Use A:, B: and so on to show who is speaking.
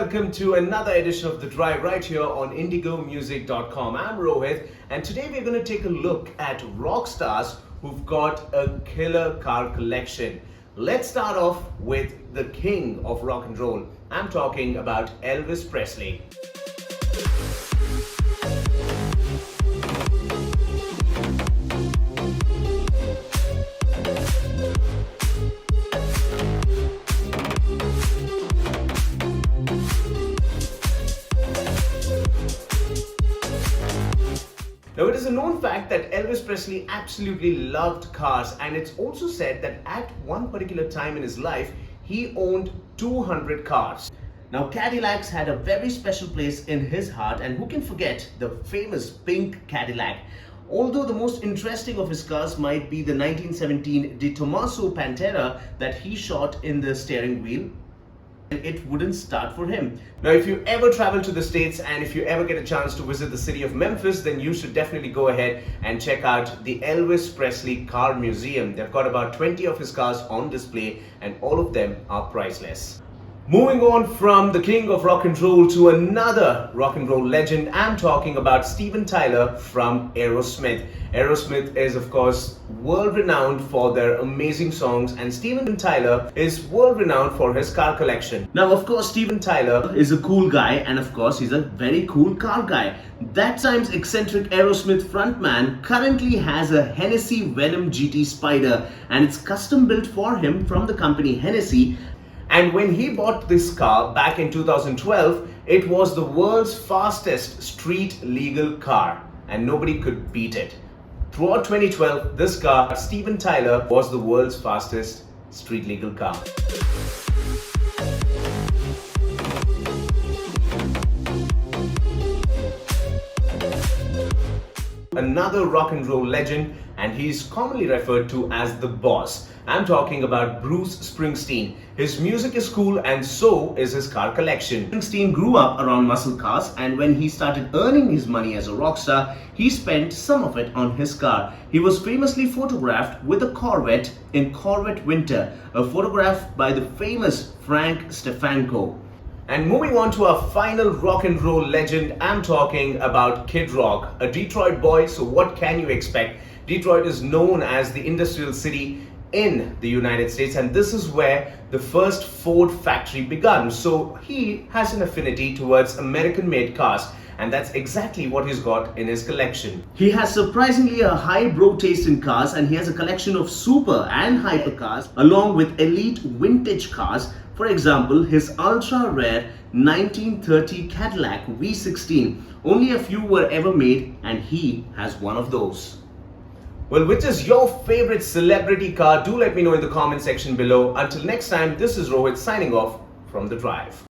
A: welcome to another edition of The Drive right here on indigomusic.com. I'm Rohit, and today we're going to take a look at rock stars who've got a killer car collection. Let's start off with the king of rock and roll. I'm talking about Elvis Presley. Now, it is a known fact that Elvis Presley absolutely loved cars, and it's also said that at one particular time in his life, he owned 200 cars. Now, Cadillacs had a very special place in his heart, and who can forget the famous pink Cadillac? Although the most interesting of his cars might be the 1917 De Tomaso Pantera that he shot in the steering wheel, it wouldn't start for him. Now, if you ever travel to the States and if you ever get a chance to visit the city of Memphis, then you should definitely go ahead and check out the Elvis Presley Car Museum. They've got about 20 of his cars on display, and all of them are priceless. Moving on from the king of rock and roll to another rock and roll legend, I'm talking about Steven Tyler from Aerosmith. Aerosmith is, of course, world-renowned for their amazing songs, and Steven Tyler is world-renowned for his car collection. Now, of course, Steven Tyler is a cool guy, and of course, he's a very cool car guy. That time's eccentric Aerosmith frontman currently has a Hennessy Venom GT Spider, and it's custom built for him from the company Hennessy. And when he bought this car back in 2012, it was the world's fastest street legal car, and nobody could beat it. Throughout 2012, this car, Steven Tyler, was the world's fastest street legal car. Another rock and roll legend, and he's commonly referred to as the boss. I'm talking about Bruce Springsteen. His music is cool, and so is his car collection. Springsteen grew up around muscle cars, and when he started earning his money as a rock star, he spent some of it on his car. He was famously photographed with a Corvette in Corvette Winter, a photograph by the famous Frank Stefanko. And moving on to our final rock and roll legend, I'm talking about Kid Rock, a Detroit boy. So what can you expect? Detroit is known as the industrial city in the United States, and this is where the first Ford factory began. So he has an affinity towards American-made cars, and that's exactly what he's got in his collection. He has surprisingly a highbrow taste in cars, and he has a collection of super and hyper cars along with elite vintage cars. For example, his ultra-rare 1930 Cadillac V16. Only a few were ever made, and he has one of those. Well, which is your favorite celebrity car? Do let me know in the comment section below. Until next time, this is Rohit signing off from The Drive.